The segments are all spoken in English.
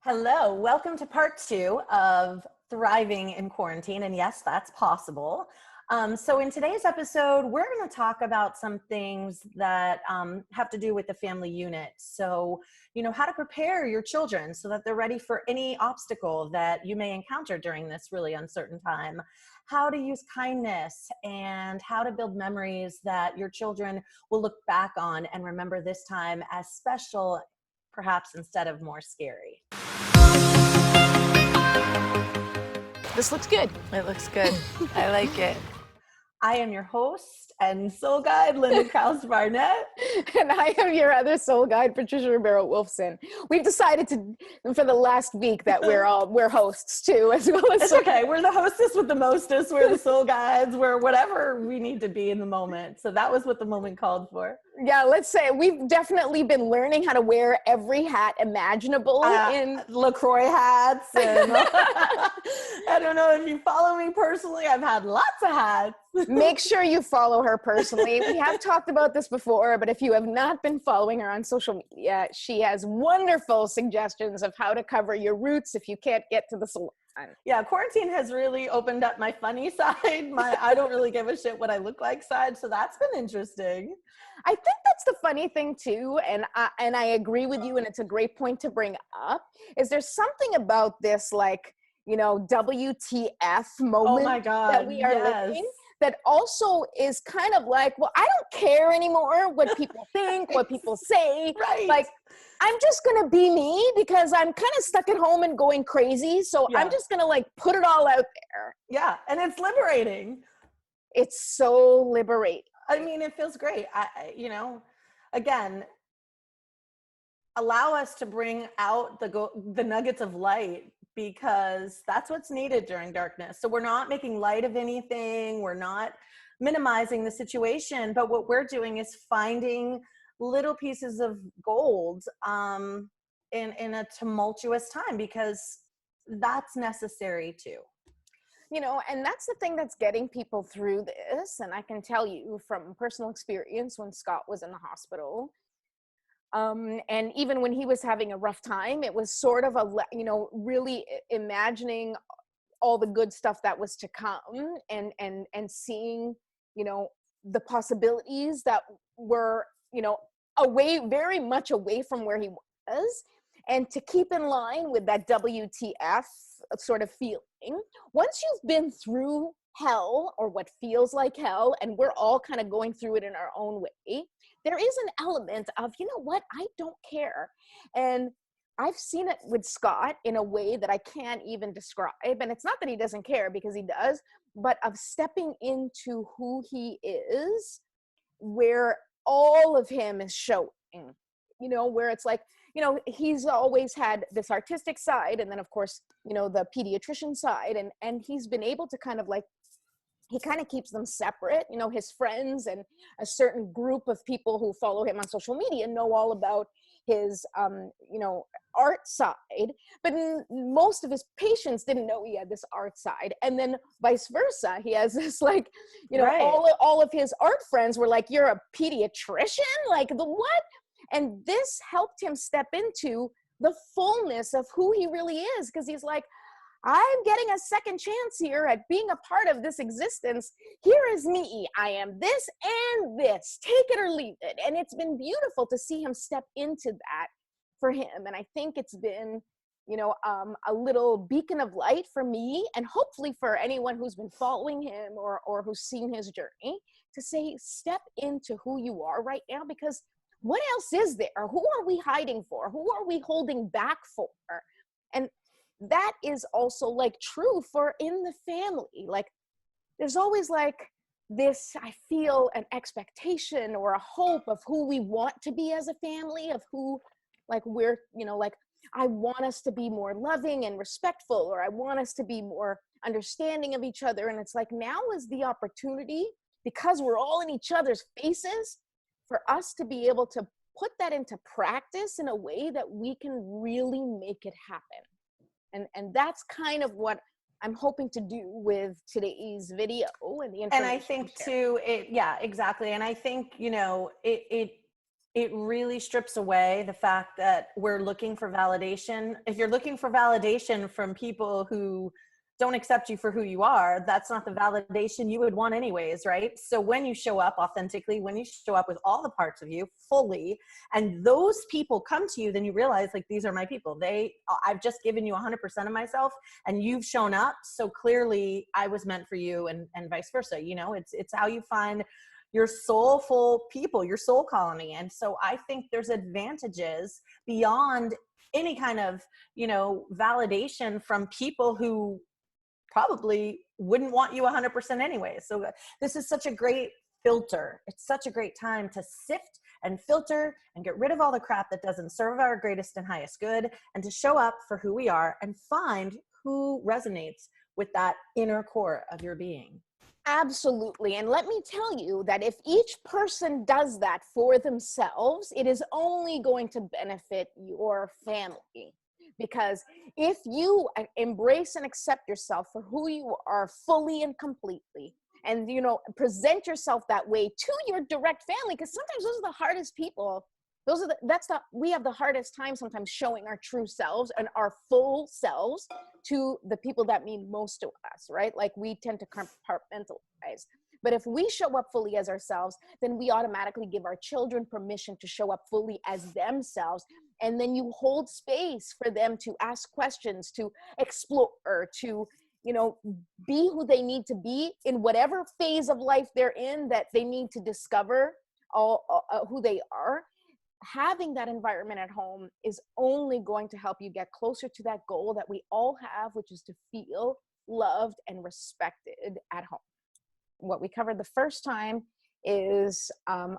Hello, welcome to part 2 of Thriving in Quarantine. And yes, that's possible. So in today's episode, we're going to talk about some things that have to do with the family unit. So, how to prepare your children so that they're ready for any obstacle that you may encounter during this really uncertain time. How to use kindness and how to build memories that your children will look back on and remember this time as special, perhaps instead of more scary. This looks good. It looks good. I like it. I am your host and soul guide, Linda Krause Barnett. And I am your other soul guide, Patricia Ribeiro-Wolfson. We've decided for the last week that we're hosts too, as well as. It's okay. We're the hostess with the mostest. We're the soul guides. We're whatever we need to be in the moment. So that was what the moment called for. Yeah, let's say we've definitely been learning how to wear every hat imaginable in LaCroix hats. And I don't know if you follow me personally. I've had lots of hats. Make sure you follow her personally. We have talked about this before, but if you have not been following her on social media, she has wonderful suggestions of how to cover your roots if you can't get to the salon. Yeah, quarantine has really opened up my funny side, my I don't really give a shit what I look like side. So that's been interesting. I think that's the funny thing too, and I agree with you, and it's a great point to bring up, is there's something about this, like, WTF moment oh my God, that we are living that also is kind of like, well, I don't care anymore what people think, what people say. Right. Like, I'm just going to be me because I'm kind of stuck at home and going crazy. So I'm just going to put it all out there. Yeah. And it's liberating. It's so liberating. I mean, it feels great. Again, allow us to bring out the nuggets of light, because that's what's needed during darkness. So we're not making light of anything. We're not minimizing the situation, but what we're doing is finding little pieces of gold in a tumultuous time, because that's necessary too. And that's the thing that's getting people through this. And I can tell you from personal experience, when Scott was in the hospital, and even when he was having a rough time, it was sort of really imagining all the good stuff that was to come, and seeing, the possibilities that were, very much away from where he was, and to keep in line with that WTF sort of feeling. Once you've been through hell, or what feels like hell, and we're all kind of going through it in our own way, there is an element of, what, I don't care. And I've seen it with Scott in a way that I can't even describe. And it's not that he doesn't care, because he does, but of stepping into who he is, where all of him is showing, where it's like, he's always had this artistic side, and then of course, the pediatrician side, and he's been able to kind of he kind of keeps them separate. His friends and a certain group of people who follow him on social media know all about his, art side, but most of his patients didn't know he had this art side. And then vice versa, he has this right. all of his art friends were like, you're a pediatrician? Like, the what? And this helped him step into the fullness of who he really is, because he's like, I'm getting a second chance here at being a part of this existence. Here is me. I am this and this. Take it or leave it. And it's been beautiful to see him step into that for him. And I think it's been, a little beacon of light for me, and hopefully for anyone who's been following him or who's seen his journey, to say, step into who you are right now, because what else is there? Who are we hiding for? Who are we holding back for? And that is also true for in the family. There's always this, I feel, an expectation or a hope of who we want to be as a family, of who we're, I want us to be more loving and respectful, or I want us to be more understanding of each other. And it's now is the opportunity, because we're all in each other's faces, for us to be able to put that into practice in a way that we can really make it happen. And that's kind of what I'm hoping to do with today's video and the information. And I think too, exactly. And I think, it it really strips away the fact that we're looking for validation. If you're looking for validation from people who don't accept you for who you are, that's not the validation you would want anyways, right? So when you show up authentically, when you show up with all the parts of you fully, and those people come to you, then you realize, like, these are my people. I've just given you 100% of myself and you've shown up. So clearly I was meant for you, and vice versa. You know, it's how you find your soulful people, your soul colony. And so I think there's advantages beyond any kind of, you know, validation from people who probably wouldn't want you 100% anyway. So this is such a great filter. It's such a great time to sift and filter and get rid of all the crap that doesn't serve our greatest and highest good, and to show up for who we are and find who resonates with that inner core of your being. Absolutely. And let me tell you that if each person does that for themselves, it is only going to benefit your family. Because if you embrace and accept yourself for who you are fully and completely, and, you know, present yourself that way to your direct family, because sometimes those are the hardest people. We have the hardest time sometimes showing our true selves and our full selves to the people that mean most to us, right? Like, we tend to compartmentalize. But if we show up fully as ourselves, then we automatically give our children permission to show up fully as themselves. And then you hold space for them to ask questions, to explore, to, you know, be who they need to be in whatever phase of life they're in that they need to discover who they are. Having that environment at home is only going to help you get closer to that goal that we all have, which is to feel loved and respected at home. What we covered the first time is on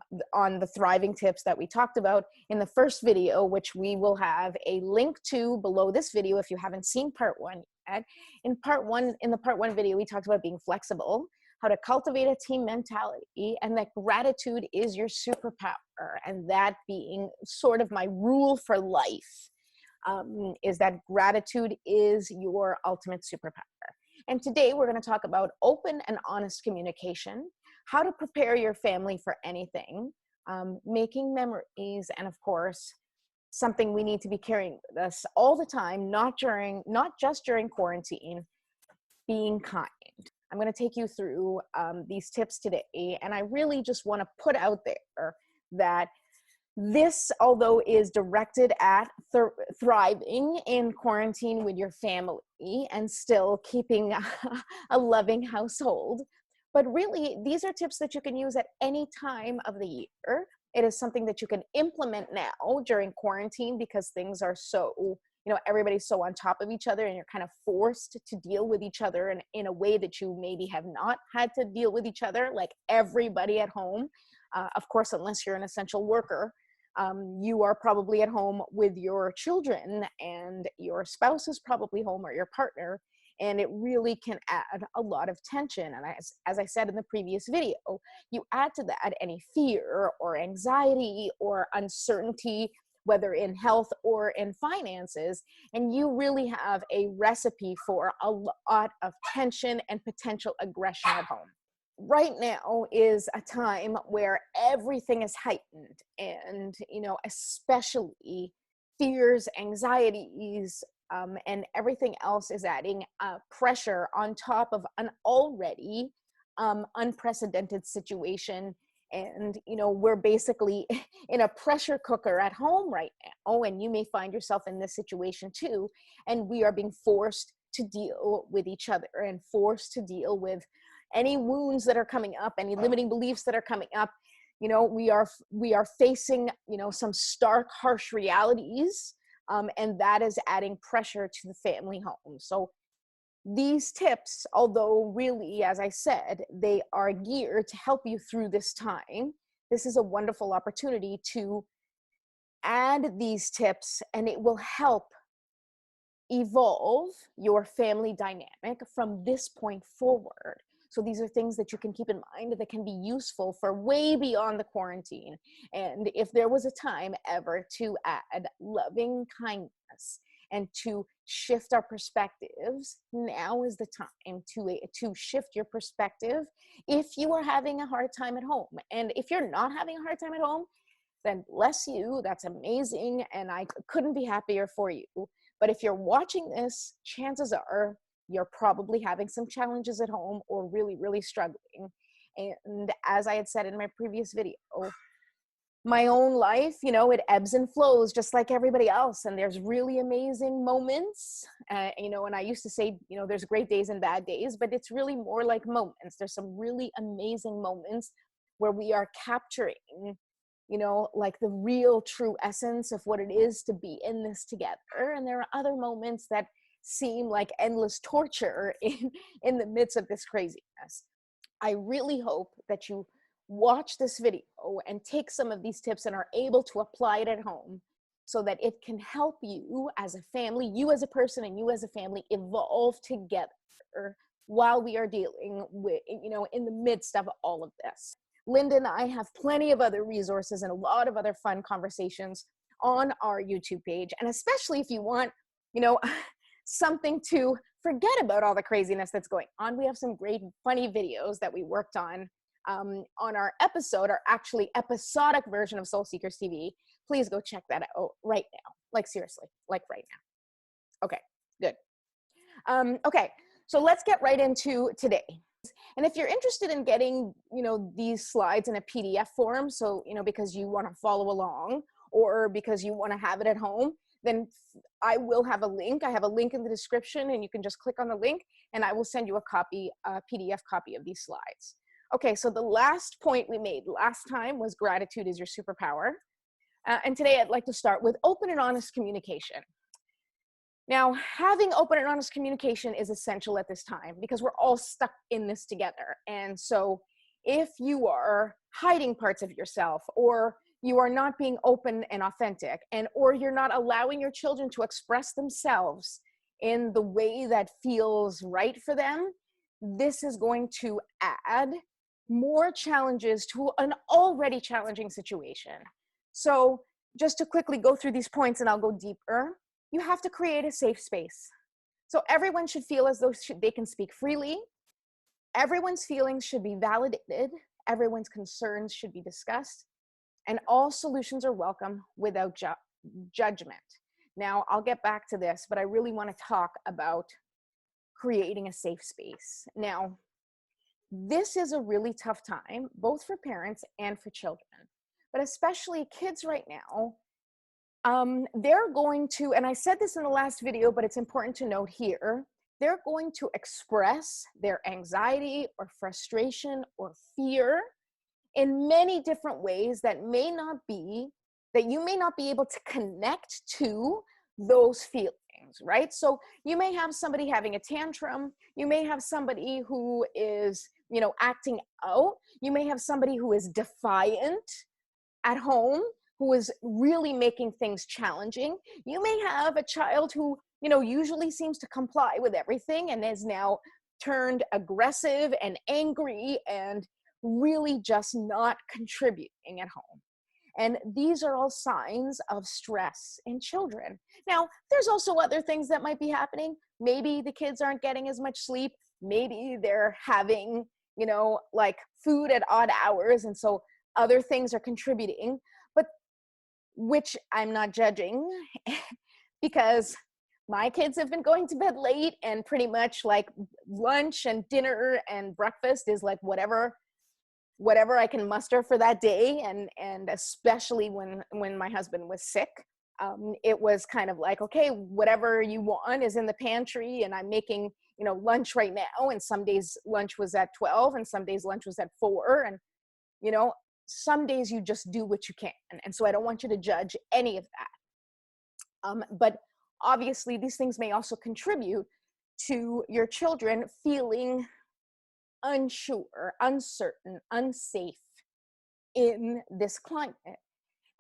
the thriving tips that we talked about in the first video, which we will have a link to below this video if you haven't seen part one yet. In the part one video, we talked about being flexible, how to cultivate a team mentality, and that gratitude is your superpower, and that being sort of my rule for life, is that gratitude is your ultimate superpower. And today we're going to talk about open and honest communication, how to prepare your family for anything, making memories, and of course, something we need to be carrying with us all the time, not just during quarantine, being kind. I'm going to take you through these tips today, and I really just want to put out there that this, although is directed at thriving in quarantine with your family and still keeping a loving household, but really these are tips that you can use at any time of the year. It is something that you can implement now during quarantine because things are so, you know, everybody's so on top of each other, and you're kind of forced to deal with each other in a way that you maybe have not had to deal with each other, like everybody at home. Of course, unless you're an essential worker, you are probably at home with your children, and your spouse is probably home, or your partner, and it really can add a lot of tension. And as I said in the previous video, you add to that any fear or anxiety or uncertainty, whether in health or in finances, and you really have a recipe for a lot of tension and potential aggression at home. Right now is a time where everything is heightened, and, you know, especially fears, anxieties, and everything else is adding pressure on top of an already unprecedented situation. And, you know, we're basically in a pressure cooker at home right now, and you may find yourself in this situation too. And we are being forced to deal with each other and forced to deal with any wounds that are coming up, any limiting beliefs that are coming up. You know, we are facing, you know, some stark, harsh realities, and that is adding pressure to the family home. So these tips, although really, as I said, they are geared to help you through this time, this is a wonderful opportunity to add these tips, and it will help evolve your family dynamic from this point forward. So these are things that you can keep in mind that can be useful for way beyond the quarantine. And if there was a time ever to add loving kindness and to shift our perspectives, now is the time to shift your perspective if you are having a hard time at home. And if you're not having a hard time at home, then bless you. That's amazing. And I couldn't be happier for you. But if you're watching this, chances are you're probably having some challenges at home or really, really struggling. And as I had said in my previous video, my own life, it ebbs and flows just like everybody else. And there's really amazing moments, and I used to say, there's great days and bad days, but it's really more like moments. There's some really amazing moments where we are capturing, like the real true essence of what it is to be in this together. And there are other moments that seem like endless torture in the midst of this craziness. I really hope that you watch this video and take some of these tips and are able to apply it at home so that it can help you as a family, you as a person and you as a family evolve together while we are dealing with, in the midst of all of this. Linda and I have plenty of other resources and a lot of other fun conversations on our YouTube page. And especially if you want, something to forget about all the craziness that's going on, we have some great funny videos that we worked on our episode, our actually episodic version of Soul Seekers TV. Please go check that out right now. Like seriously, like right now. Okay, good. Okay, so let's get right into today. And if you're interested in getting, these slides in a PDF form, so, because you want to follow along or because you want to have it at home, then I will have a link. I have a link in the description and you can just click on the link and I will send you a PDF copy of these slides. Okay, so the last point we made last time was gratitude is your superpower. And today I'd like to start with open and honest communication. Now, having open and honest communication is essential at this time because we're all stuck in this together. And so if you are hiding parts of yourself or you are not being open and authentic or you're not allowing your children to express themselves in the way that feels right for them, this is going to add more challenges to an already challenging situation. So just to quickly go through these points and I'll go deeper, you have to create a safe space. So everyone should feel as though they can speak freely. Everyone's feelings should be validated. Everyone's concerns should be discussed. And all solutions are welcome without judgment. Now, I'll get back to this, but I really want to talk about creating a safe space. Now, this is a really tough time, both for parents and for children, but especially kids right now. They're going to, and I said this in the last video, but it's important to note here, they're going to express their anxiety or frustration or fear in many different ways that you may not be able to connect to those feelings, right? So you may have somebody having a tantrum. You may have somebody who is, acting out. You may have somebody who is defiant at home, who is really making things challenging. You may have a child who, usually seems to comply with everything and is now turned aggressive and angry and really just not contributing at home. And these are all signs of stress in children. Now, there's also other things that might be happening. Maybe the kids aren't getting as much sleep. Maybe they're having, like food at odd hours. And so other things are contributing, but which I'm not judging because my kids have been going to bed late and pretty much like lunch and dinner and breakfast is like whatever I can muster for that day. And especially when my husband was sick, it was kind of like, okay, whatever you want is in the pantry and I'm making, lunch right now. And some days lunch was at 12 and some days lunch was at 4. And, some days you just do what you can. And so I don't want you to judge any of that. But obviously these things may also contribute to your children feeling unsure, uncertain, unsafe in this climate.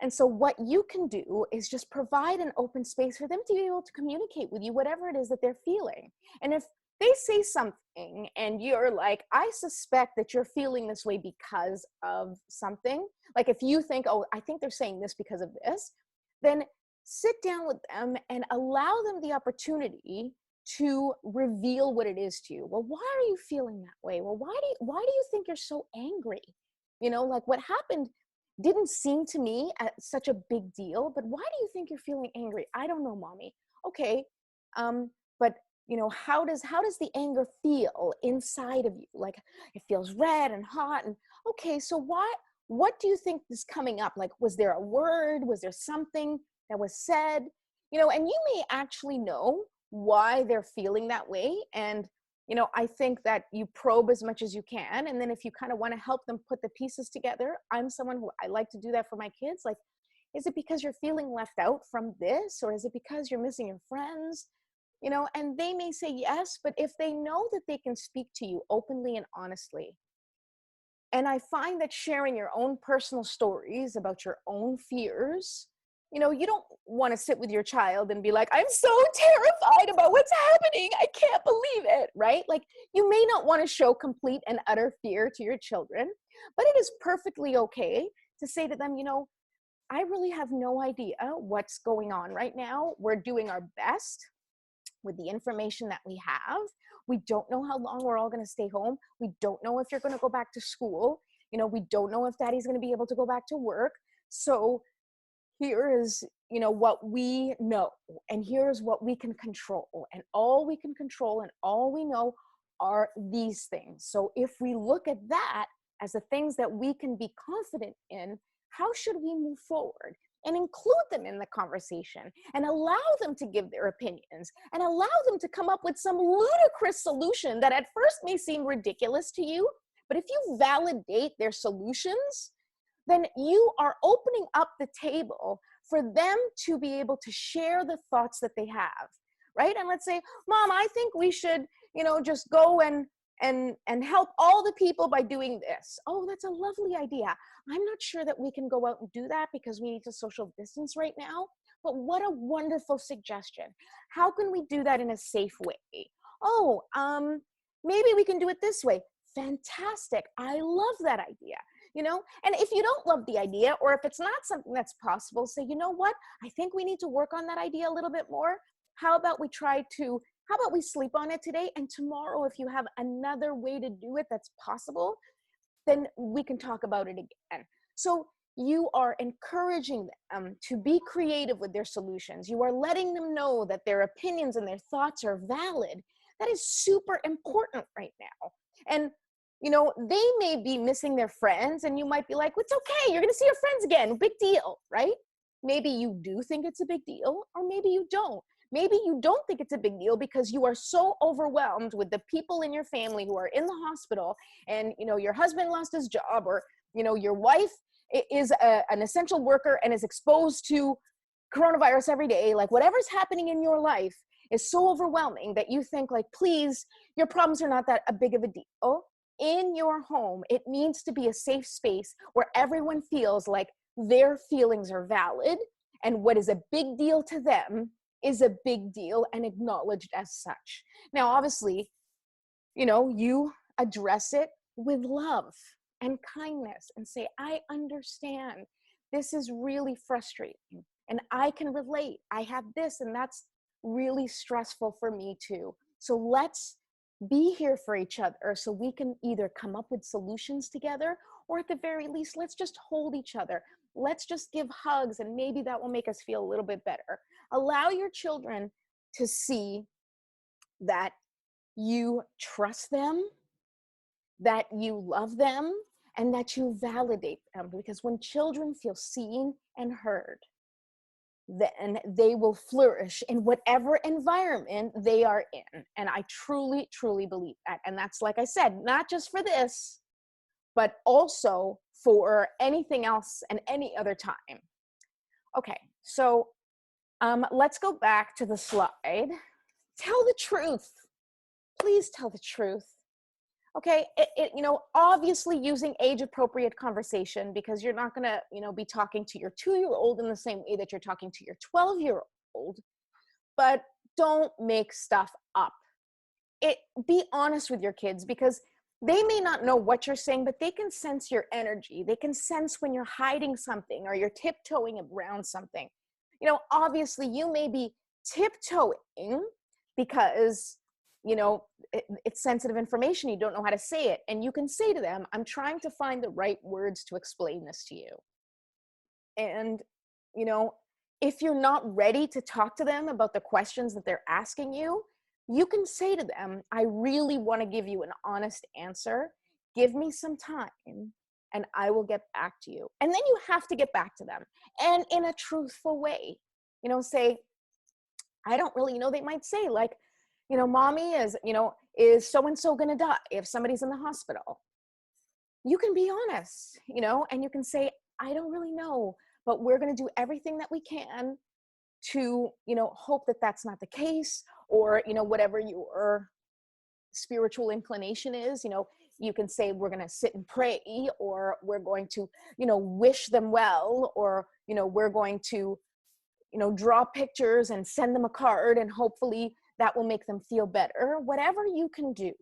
And so what you can do is just provide an open space for them to be able to communicate with you, whatever it is that they're feeling. And if they say something and you're like, I suspect that you're feeling this way because of something, like if you think, oh, I think they're saying this because of this, then sit down with them and allow them the opportunity to reveal what it is to you. Well, why are you feeling that way? Well, why do you think you're so angry? Like what happened didn't seem to me such a big deal. But why do you think you're feeling angry? I don't know, mommy. Okay. But how does the anger feel inside of you? Like, it feels red and hot. And okay, so what do you think is coming up? Like, was there a word? Was there something that was said? And you may actually know why they're feeling that way. And I think that you probe as much as you can. And then if you kind of want to help them put the pieces together, I'm someone who I like to do that for my kids. Like, is it because you're feeling left out from this? Or is it because you're missing your friends? And they may say yes, but if they know that they can speak to you openly and honestly, and I find that sharing your own personal stories about your own fears, you don't want to sit with your child and be like, I'm so terrified about what's happening. I can't believe it, right? Like, you may not want to show complete and utter fear to your children, but it is perfectly okay to say to them, I really have no idea what's going on right now. We're doing our best with the information that we have. We don't know how long we're all going to stay home. We don't know if you're going to go back to school. We don't know if daddy's going to be able to go back to work. So here is, what we know, and here's what we can control. And all we can control and all we know are these things. So if we look at that as the things that we can be confident in, how should we move forward? And include them in the conversation and allow them to give their opinions and allow them to come up with some ludicrous solution that at first may seem ridiculous to you. But if you validate their solutions, then you are opening up the table for them to be able to share the thoughts that they have, right? And let's say, Mom, I think we should, just go and help all the people by doing this. Oh, that's a lovely idea. I'm not sure that we can go out and do that because we need to social distance right now, but what a wonderful suggestion. How can we do that in a safe way? Oh, maybe we can do it this way. Fantastic. I love that idea. And if you don't love the idea, or if it's not something that's possible, say, you know what, I think we need to work on that idea a little bit more. How about we sleep on it today, and tomorrow, if you have another way to do it that's possible, then we can talk about it again. So you are encouraging them to be creative with their solutions. You are letting them know that their opinions and their thoughts are valid. That is super important right now. And they may be missing their friends, and you might be like, it's okay, you're going to see your friends again, big deal, right? Maybe you do think it's a big deal, or maybe you don't. Maybe you don't think it's a big deal because you are so overwhelmed with the people in your family who are in the hospital, and your husband lost his job, or your wife is an essential worker and is exposed to coronavirus every day. Like, whatever's happening in your life is so overwhelming that you think, like, please, your problems are not that big of a deal. In your home, it needs to be a safe space where everyone feels like their feelings are valid, and what is a big deal to them is a big deal and acknowledged as such. Now, obviously, you address it with love and kindness and say, I understand. This is really frustrating and I can relate. I have this and that's really stressful for me too. So let's be here for each other so we can either come up with solutions together, or at the very least, let's just hold each other. Let's just give hugs, and maybe that will make us feel a little bit better. Allow your children to see that you trust them, that you love them, and that you validate them. Because when children feel seen and heard, then they will flourish in whatever environment they are in. And I truly, truly believe that. And that's, like I said, not just for this, but also for anything else and any other time. Okay, so let's go back to the slide. Tell the truth. Please tell the truth. Okay, obviously using age-appropriate conversation, because you're not gonna, be talking to your 2-year-old in the same way that you're talking to your 12-year-old, but don't make stuff up. Be honest with your kids, because they may not know what you're saying, but they can sense your energy. They can sense when you're hiding something or you're tiptoeing around something. Obviously you may be tiptoeing because it's sensitive information. You don't know how to say it. And you can say to them, I'm trying to find the right words to explain this to you. And, you know, if you're not ready to talk to them about the questions that they're asking you, you can say to them, I really want to give you an honest answer. Give me some time and I will get back to you. And then you have to get back to them, and in a truthful way. Say, I don't really know. They might say, like, mommy, is so-and-so going to die if somebody's in the hospital? You can be honest, and you can say, I don't really know, but we're going to do everything that we can to, hope that that's not the case, or, whatever your spiritual inclination is. You can say, we're going to sit and pray, or we're going to, wish them well, or, we're going to, draw pictures and send them a card, and hopefully that will make them feel better. Whatever you can do,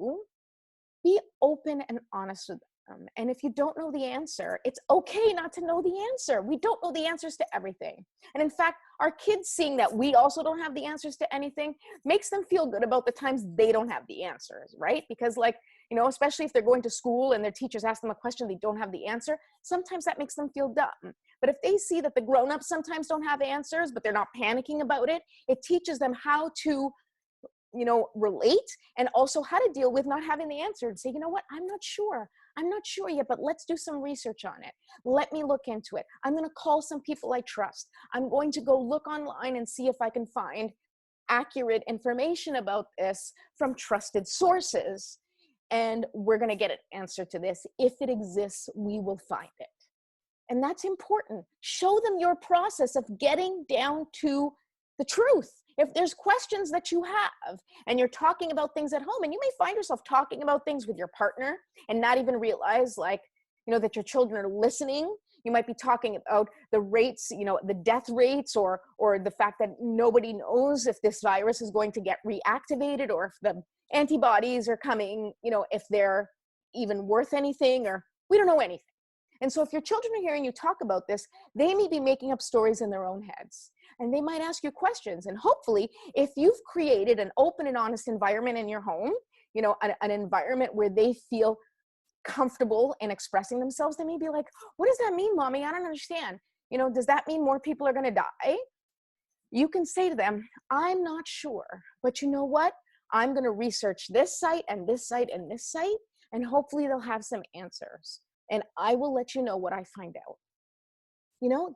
be open and honest with them. And if you don't know the answer, it's okay not to know the answer. We don't know the answers to everything. And in fact, our kids seeing that we also don't have the answers to anything makes them feel good about the times they don't have the answers, right? Because, like, especially if they're going to school and their teachers ask them a question, they don't have the answer. Sometimes that makes them feel dumb. But if they see that the grown-ups sometimes don't have answers, but they're not panicking about it, it teaches them how to relate, and also how to deal with not having the answer, and say, you know what, I'm not sure yet, but let's do some research on it. Let me look into it. I'm going to call some people I trust. I'm going to go look online and see if I can find accurate information about this from trusted sources. And we're going to get an answer to this. If it exists, we will find it. And that's important. Show them your process of getting down to the truth. If there's questions that you have and you're talking about things at home, and you may find yourself talking about things with your partner and not even realize, like, that your children are listening. You might be talking about the rates, the death rates, or the fact that nobody knows if this virus is going to get reactivated, or if the antibodies are coming, if they're even worth anything, or we don't know anything. And so if your children are hearing you talk about this, they may be making up stories in their own heads. And they might ask you questions. And hopefully, if you've created an open and honest environment in your home, an environment where they feel comfortable in expressing themselves, they may be like, what does that mean, Mommy? I don't understand. Does that mean more people are going to die? You can say to them, I'm not sure, but you know what? I'm going to research this site and this site and this site, and hopefully they'll have some answers. And I will let you know what I find out.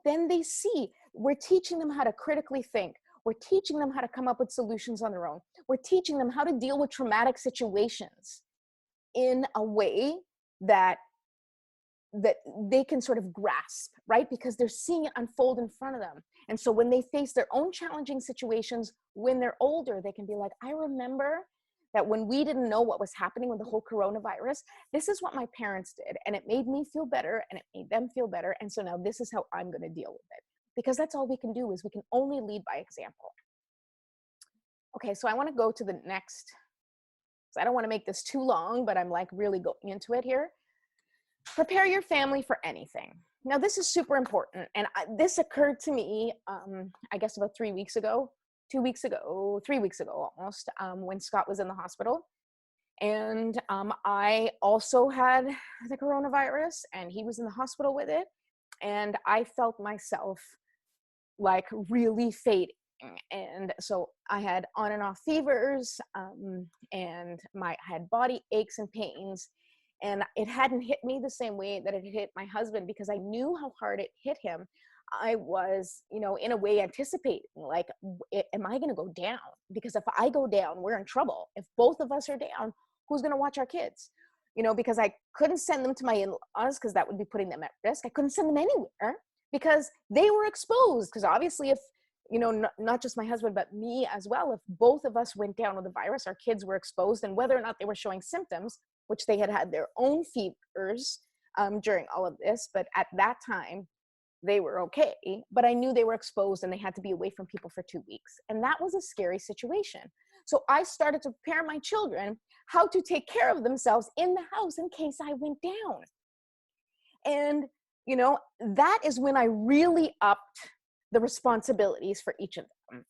Then they see we're teaching them how to critically think. We're teaching them how to come up with solutions on their own. We're teaching them how to deal with traumatic situations in a way that they can sort of grasp, right? Because they're seeing it unfold in front of them. And so when they face their own challenging situations when they're older, they can be like, I remember that when we didn't know what was happening with the whole coronavirus, this is what my parents did. And it made me feel better, and it made them feel better. And so now this is how I'm going to deal with it. Because that's all we can do, is we can only lead by example. Okay, so I want to go to the next. So I don't want to make this too long, but I'm like really going into it here. Prepare your family for anything. Now, this is super important. And this occurred to me, I guess about 3 weeks ago. 3 weeks ago almost, when Scott was in the hospital. And I also had the coronavirus, and he was in the hospital with it. And I felt myself like really fading. And so I had on and off fevers, and I had body aches and pains. And it hadn't hit me the same way that it hit my husband, because I knew how hard it hit him. I was, in a way anticipating, like, am I going to go down? Because if I go down, we're in trouble. If both of us are down, who's going to watch our kids? Because I couldn't send them to my in-laws, because that would be putting them at risk. I couldn't send them anywhere because they were exposed. Because obviously, if, not just my husband, but me as well, if both of us went down with the virus, our kids were exposed. And whether or not they were showing symptoms, which they had their own fevers during all of this, but at that time, they were okay, but I knew they were exposed and they had to be away from people for 2 weeks. And that was a scary situation. So I started to prepare my children how to take care of themselves in the house in case I went down. And, that is when I really upped the responsibilities for each of them.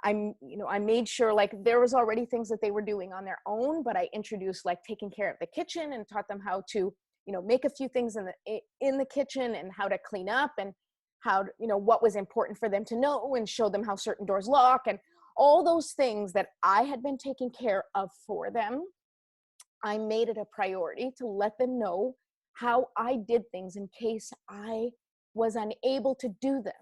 I made sure, like, there was already things that they were doing on their own, but I introduced, like, taking care of the kitchen, and taught them how to make a few things in the kitchen, and how to clean up. And how, what was important for them to know, and show them how certain doors lock, and all those things that I had been taking care of for them. I made it a priority to let them know how I did things in case I was unable to do them,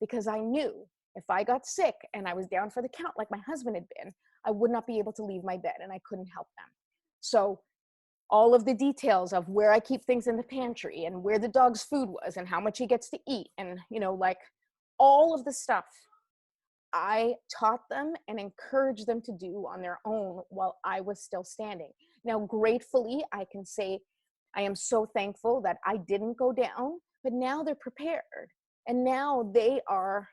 because I knew if I got sick and I was down for the count like my husband had been, I would not be able to leave my bed and I couldn't help them. So all of the details of where I keep things in the pantry and where the dog's food was and how much he gets to eat, and like all of the stuff I taught them and encouraged them to do on their own while I was still standing. Now, gratefully, I can say I am so thankful that I didn't go down, but now they're prepared. And now they are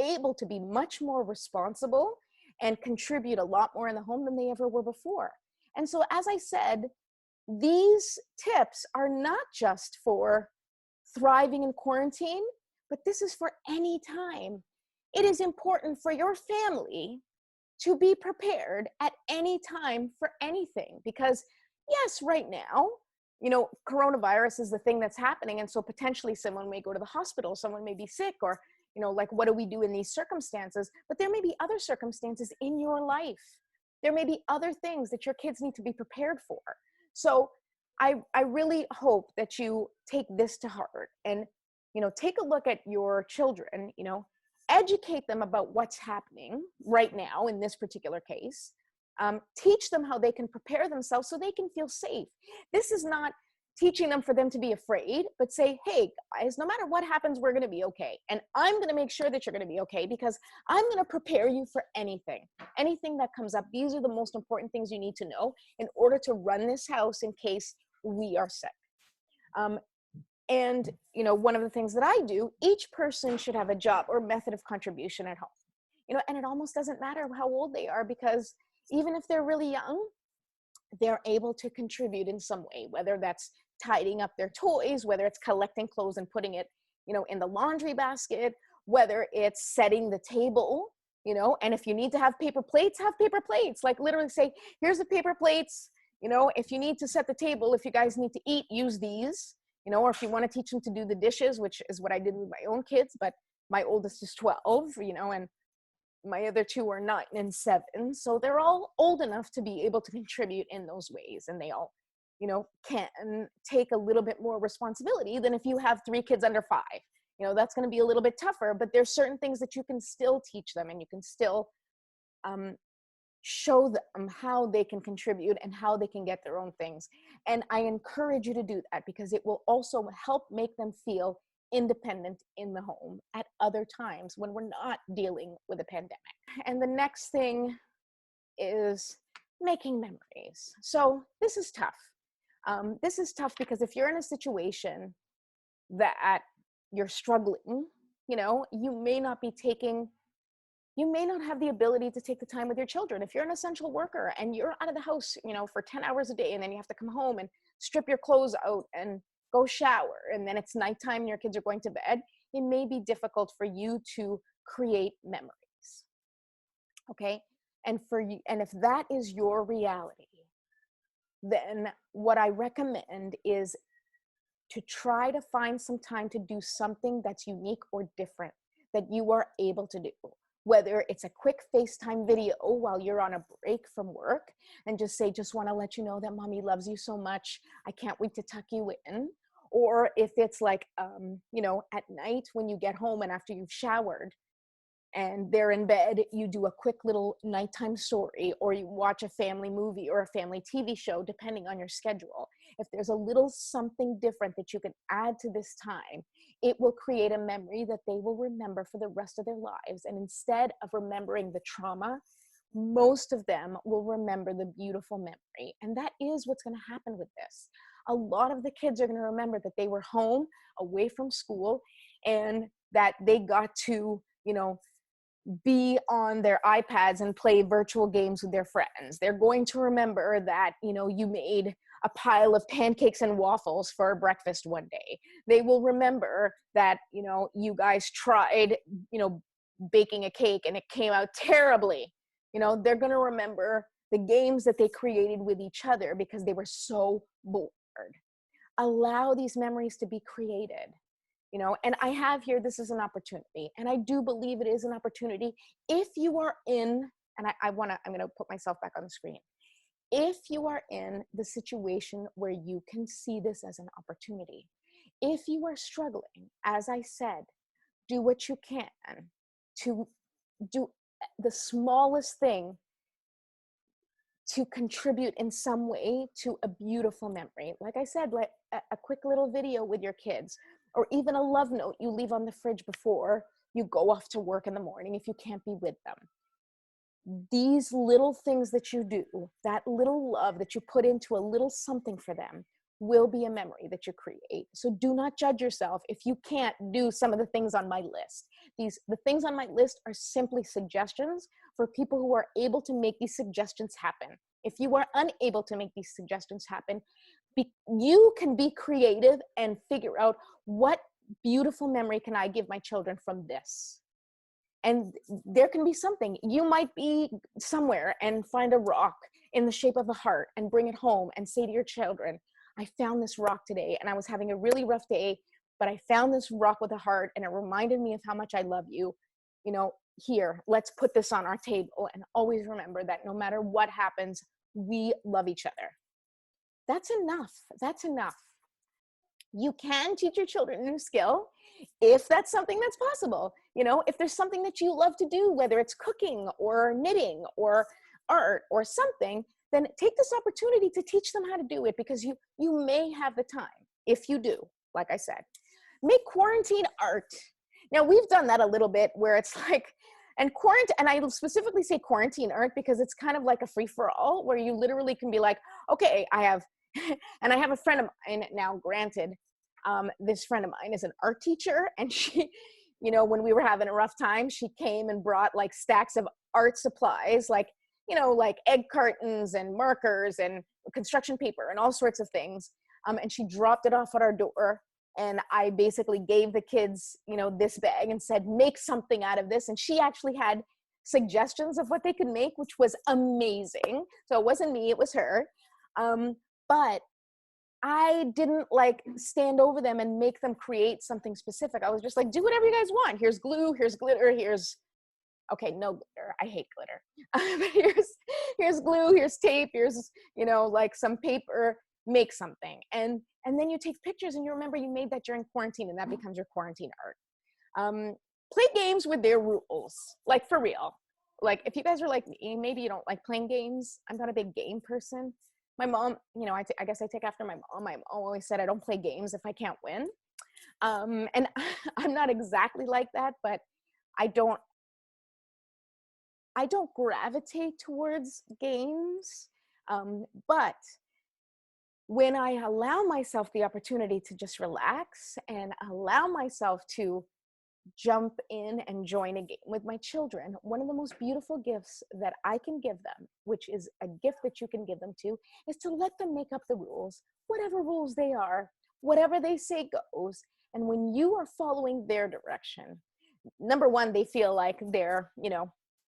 able to be much more responsible and contribute a lot more in the home than they ever were before. And so, as I said, these tips are not just for thriving in quarantine, but this is for any time. It is important for your family to be prepared at any time for anything, because yes, right now, coronavirus is the thing that's happening. And so potentially someone may go to the hospital, someone may be sick, or, like, what do we do in these circumstances? But there may be other circumstances in your life. There may be other things that your kids need to be prepared for. So I really hope that you take this to heart and, take a look at your children, educate them about what's happening right now in this particular case. Teach them how they can prepare themselves so they can feel safe. This is not teaching them for them to be afraid, but say, hey guys, no matter what happens, we're going to be okay. And I'm going to make sure that you're going to be okay, because I'm going to prepare you for anything that comes up. These are the most important things you need to know in order to run this house in case we are sick. And, one of the things that I do, each person should have a job or method of contribution at home, and it almost doesn't matter how old they are, because even if they're really young, they're able to contribute in some way, whether that's tidying up their toys, whether it's collecting clothes and putting it, in the laundry basket, whether it's setting the table, and if you need to have paper plates, have paper plates. Like, literally say, here's the paper plates, if you need to set the table, if you guys need to eat, use these. Or if you want to teach them to do the dishes, which is what I did with my own kids, but my oldest is 12, and my other two are 9 and 7. So they're all old enough to be able to contribute in those ways. And they all, can take a little bit more responsibility than if you have 3 kids under 5. That's going to be a little bit tougher, but there's certain things that you can still teach them, and you can still show them how they can contribute and how they can get their own things. And I encourage you to do that, because it will also help make them feel independent in the home at other times when we're not dealing with a pandemic. And the next thing is making memories. So this is tough. This is tough because if you're in a situation that you're struggling, you may not have the ability to take the time with your children. If you're an essential worker and you're out of the house, for 10 hours a day, and then you have to come home and strip your clothes out and go shower, and then it's nighttime and your kids are going to bed, it may be difficult for you to create memories. Okay? And if that is your reality, then what I recommend is to try to find some time to do something that's unique or different that you are able to do. Whether it's a quick FaceTime video while you're on a break from work and just say, just want to let you know that mommy loves you so much. I can't wait to tuck you in. Or if it's like, at night when you get home and after you've showered and they're in bed, you do a quick little nighttime story, or you watch a family movie or a family TV show, depending on your schedule. If there's a little something different that you can add to this time, it will create a memory that they will remember for the rest of their lives. And instead of remembering the trauma, most of them will remember the beautiful memory. And that is what's going to happen with this. A lot of the kids are going to remember that they were home, away from school, and that they got to, be on their iPads and play virtual games with their friends. They're going to remember that, you made a pile of pancakes and waffles for breakfast one day. They will remember that, you guys tried, baking a cake and it came out terribly. They're going to remember the games that they created with each other because they were so bored. Allow these memories to be created. And I have here, this is an opportunity. And I do believe it is an opportunity if you are in, and I'm going to put myself back on the screen. If you are in the situation where you can see this as an opportunity, if you are struggling, as I said, do what you can to do the smallest thing to contribute in some way to a beautiful memory. Like I said, like a quick little video with your kids, or even a love note you leave on the fridge before you go off to work in the morning if you can't be with them. These little things that you do, that little love that you put into a little something for them, will be a memory that you create. So do not judge yourself if you can't do some of the things on my list. The things on my list are simply suggestions for people who are able to make these suggestions happen. If you are unable to make these suggestions happen, you can be creative and figure out, what beautiful memory can I give my children from this? And there can be something. You might be somewhere and find a rock in the shape of a heart and bring it home and say to your children, I found this rock today and I was having a really rough day, but I found this rock with a heart and it reminded me of how much I love you. Here, let's put this on our table, and always remember that no matter what happens, we love each other. That's enough. That's enough. You can teach your children a new skill if that's something that's possible. If there's something that you love to do, whether it's cooking or knitting or art or something, then take this opportunity to teach them how to do it, because you may have the time. If you do, like I said, make quarantine art. Now, we've done that a little bit where it's like, and I specifically say quarantine art because it's kind of like a free-for-all where you literally can be like, okay, I have a friend of mine now, granted, this friend of mine is an art teacher, and she, when we were having a rough time, she came and brought like stacks of art supplies, like egg cartons and markers and construction paper and all sorts of things. And she dropped it off at our door. And I basically gave the kids, this bag and said, make something out of this. And she actually had suggestions of what they could make, which was amazing. So it wasn't me, it was her. But I didn't like stand over them and make them create something specific. I was just like, do whatever you guys want. Here's glue, here's glitter, okay, no glitter, I hate glitter. But here's glue, here's tape, here's, like some paper, make something. And then you take pictures and you remember you made that during quarantine, and that becomes your quarantine art. Play games with their rules, like for real. Like if you guys are like me, maybe you don't like playing games. I'm not a big game person. My mom, I guess I take after my mom. My mom always said I don't play games if I can't win. And I'm not exactly like that, but I don't gravitate towards games. But when I allow myself the opportunity to just relax and allow myself to jump in and join a game with my children, one of the most beautiful gifts that I can give them, which is a gift that you can give them too, is to let them make up the rules, whatever rules they are, whatever they say goes. And when you are following their direction, number one, they feel like they're,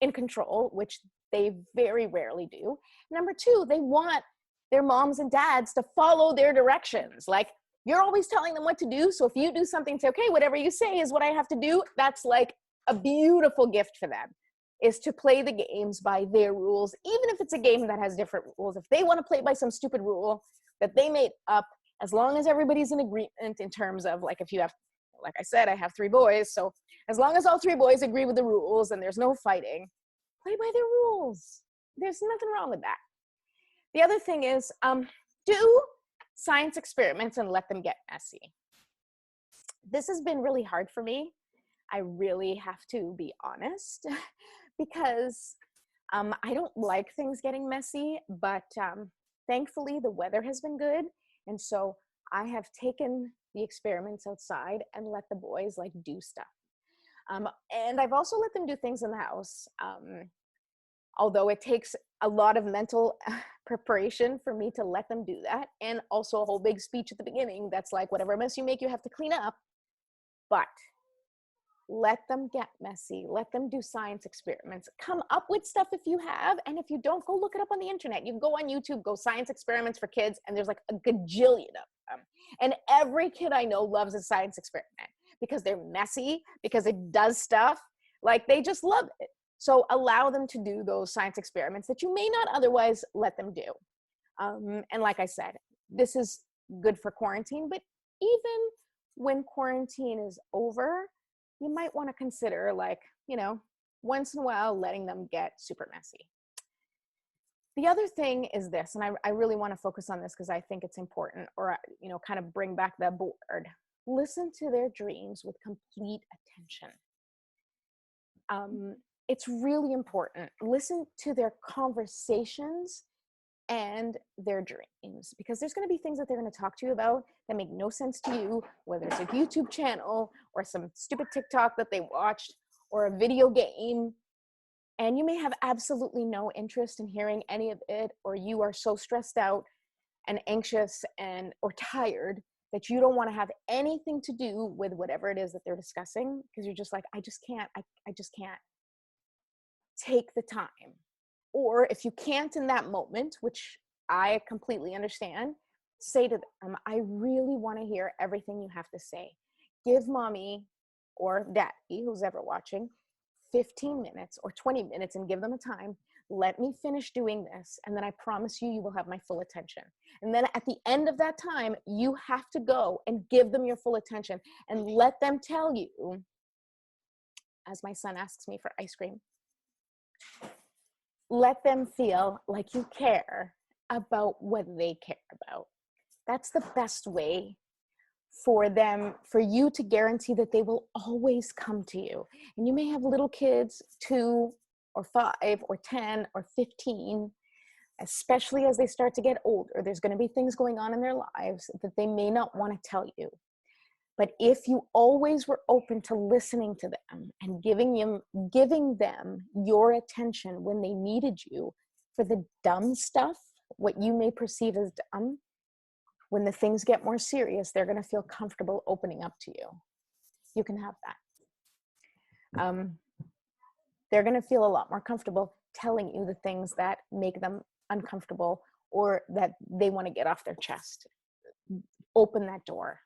in control, which they very rarely do. Number two, they want their moms and dads to follow their directions. Like, you're always telling them what to do. So if you do something, say, okay, whatever you say is what I have to do. That's like a beautiful gift for them, is to play the games by their rules, even if it's a game that has different rules. If they want to play by some stupid rule that they made up, as long as everybody's in agreement in terms of, like, if you have, like I said, I have 3 boys. So as long as all 3 boys agree with the rules and there's no fighting, play by their rules. There's nothing wrong with that. The other thing is, do science experiments and let them get messy. This has been really hard for me. I really have to be honest, because I don't like things getting messy, but thankfully the weather has been good. And so I have taken the experiments outside and let the boys like do stuff. And I've also let them do things in the house. Although it takes a lot of mental preparation for me to let them do that, and also a whole big speech at the beginning that's like, whatever mess you make, you have to clean up. But let them get messy. Let them do science experiments. Come up with stuff if you have, and if you don't, go look it up on the internet. You can go on YouTube, go science experiments for kids, and there's like a gajillion of them. And every kid I know loves a science experiment, because they're messy, because it does stuff. Like, they just love it. So allow them to do those science experiments that you may not otherwise let them do. And like I said, this is good for quarantine, but even when quarantine is over, you might want to consider, like, once in a while letting them get super messy. The other thing is this, and I really want to focus on this because I think it's important, or, kind of bring back the board. Listen to their dreams with complete attention. It's really important. Listen to their conversations and their dreams, because there's going to be things that they're going to talk to you about that make no sense to you, whether it's a YouTube channel or some stupid TikTok that they watched or a video game. And you may have absolutely no interest in hearing any of it, or you are so stressed out and anxious or tired that you don't want to have anything to do with whatever it is that they're discussing, because you're just like, I just can't take the time. Or if you can't in that moment, which I completely understand, say to them, I really want to hear everything you have to say. Give mommy or daddy, who's ever watching, 15 minutes or 20 minutes and give them a time. Let me finish doing this, and then I promise you will have my full attention. And then at the end of that time, you have to go and give them your full attention and let them tell you, as my son asks me for ice cream, let them feel like you care about what they care about. That's the best way for you to guarantee that they will always come to you. And you may have little kids, 2 or 5 or 10 or 15, especially as they start to get older. There's going to be things going on in their lives that they may not want to tell you. But if you always were open to listening to them and giving them your attention when they needed you for the dumb stuff, what you may perceive as dumb, when the things get more serious, they're going to feel comfortable opening up to you. You can have that. They're going to feel a lot more comfortable telling you the things that make them uncomfortable or that they want to get off their chest. Open that door.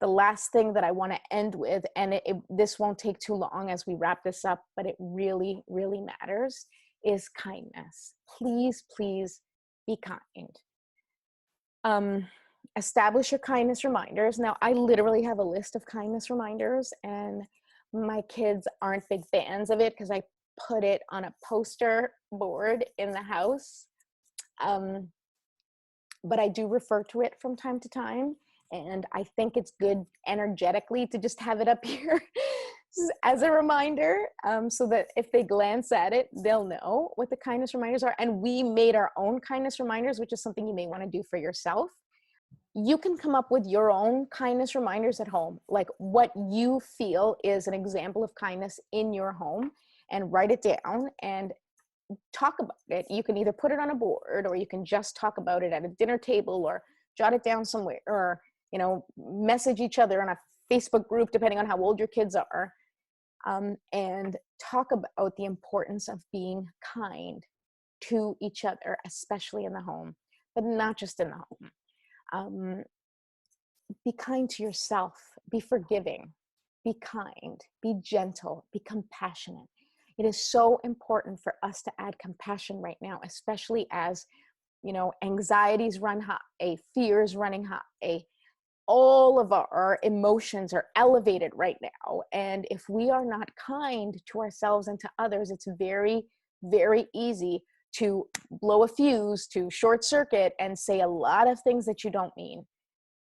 The last thing that I want to end with, and this won't take too long as we wrap this up, but it really, really matters, is kindness. Please, please be kind. Establish your kindness reminders. Now, I literally have a list of kindness reminders, and my kids aren't big fans of it because I put it on a poster board in the house. But I do refer to it from time to time. And I think it's good energetically to just have it up here as a reminder, so that if they glance at it, they'll know what the kindness reminders are. And we made our own kindness reminders, which is something you may want to do for yourself. You can come up with your own kindness reminders at home, like what you feel is an example of kindness in your home, and write it down and talk about it. You can either put it on a board, or you can just talk about it at a dinner table, or jot it down somewhere, or message each other on a Facebook group, depending on how old your kids are, and talk about the importance of being kind to each other, especially in the home, but not just in the home. Be kind to yourself, be forgiving, be kind, be gentle, be compassionate. It is so important for us to add compassion right now, especially as, anxieties run high, fears running high. All of our emotions are elevated right now. And if we are not kind to ourselves and to others, it's very, very easy to blow a fuse, to short circuit, and say a lot of things that you don't mean.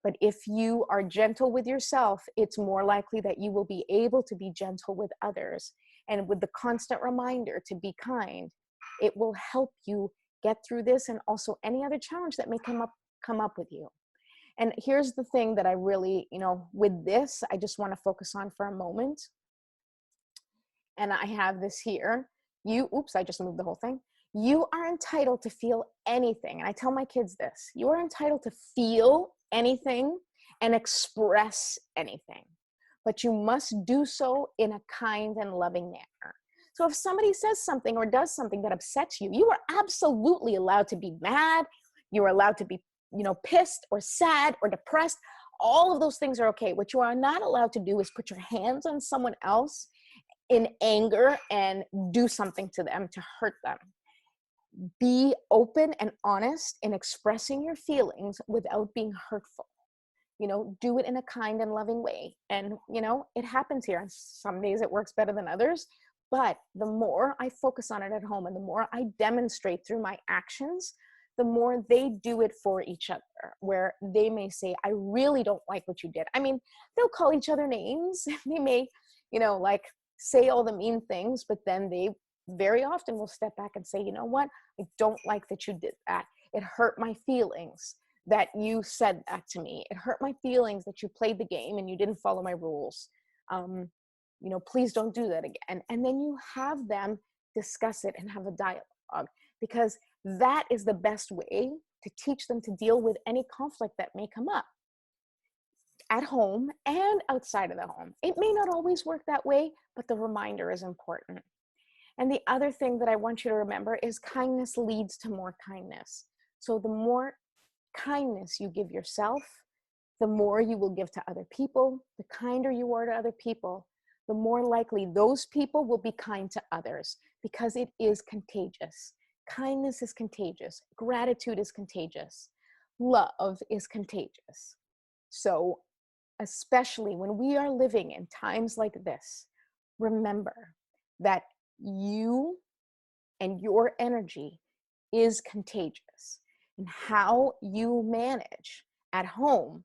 But if you are gentle with yourself, it's more likely that you will be able to be gentle with others. And with the constant reminder to be kind, it will help you get through this, and also any other challenge that may come up with you. And here's the thing that I really, with this, I just want to focus on for a moment. And I have this here. I just moved the whole thing. You are entitled to feel anything. And I tell my kids this: you are entitled to feel anything and express anything, but you must do so in a kind and loving manner. So if somebody says something or does something that upsets you, you are absolutely allowed to be mad. You're allowed to be pissed or sad or depressed. All of those things are okay. What you are not allowed to do is put your hands on someone else in anger and do something to them to hurt them. Be open and honest in expressing your feelings without being hurtful. Do it in a kind and loving way. And, it happens here. And some days it works better than others. But the more I focus on it at home and the more I demonstrate through my actions, the more they do it for each other, where they may say, I really don't like what you did. I mean, they'll call each other names. They may, like say all the mean things, but then they very often will step back and say, you know what? I don't like that you did that. It hurt my feelings that you said that to me. It hurt my feelings that you played the game and you didn't follow my rules. Please don't do that again. And then you have them discuss it and have a dialogue, because that is the best way to teach them to deal with any conflict that may come up at home and outside of the home. It may not always work that way, but the reminder is important. And the other thing that I want you to remember is kindness leads to more kindness. So the more kindness you give yourself, the more you will give to other people. The kinder you are to other people, the more likely those people will be kind to others, because it is contagious. Kindness is contagious. Gratitude is contagious. Love is contagious. So especially when we are living in times like this, remember that you and your energy is contagious. And how you manage at home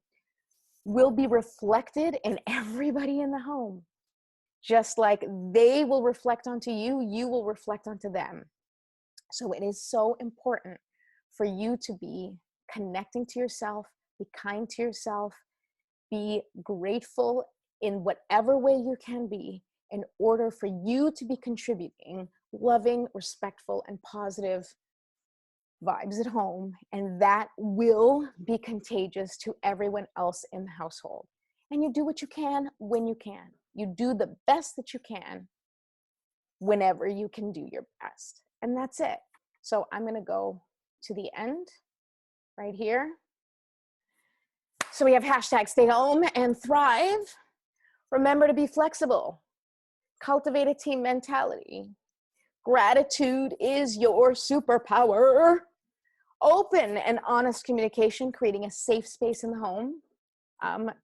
will be reflected in everybody in the home. Just like they will reflect onto you, you will reflect onto them. So it is so important for you to be connecting to yourself, be kind to yourself, be grateful in whatever way you can be, in order for you to be contributing loving, respectful, and positive vibes at home. And that will be contagious to everyone else in the household. And you do what you can when you can. You do the best that you can whenever you can do your best. And that's it. So I'm going to go to the end right here. So we have hashtag stay home and thrive. Remember to be flexible. Cultivate a team mentality. Gratitude is your superpower. Open and honest communication, creating a safe space in the home.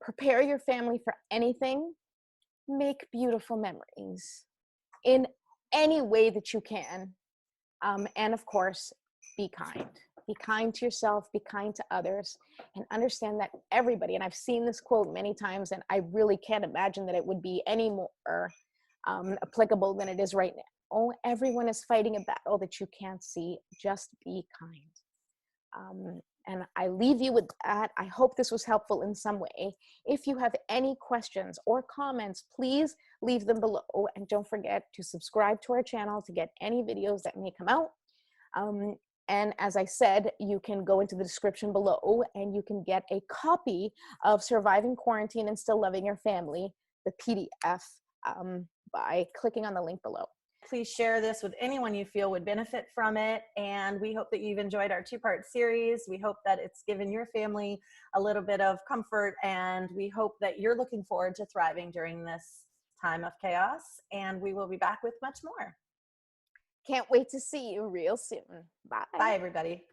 Prepare your family for anything. Make beautiful memories in any way that you can. And of course, be kind. Be kind to yourself, be kind to others, and understand that everybody, and I've seen this quote many times, and I really can't imagine that it would be any more applicable than it is right now. Oh, everyone is fighting a battle that you can't see. Just be kind. And I leave you with that. I hope this was helpful in some way. If you have any questions or comments, please leave them below. And don't forget to subscribe to our channel to get any videos that may come out. And as I said, you can go into the description below and you can get a copy of Surviving Quarantine and Still Loving Your Family, the PDF, by clicking on the link below. Please share this with anyone you feel would benefit from it. And we hope that you've enjoyed our two-part series. We hope that it's given your family a little bit of comfort, and we hope that you're looking forward to thriving during this time of chaos. And we will be back with much more. Can't wait to see you real soon. Bye. Bye, everybody.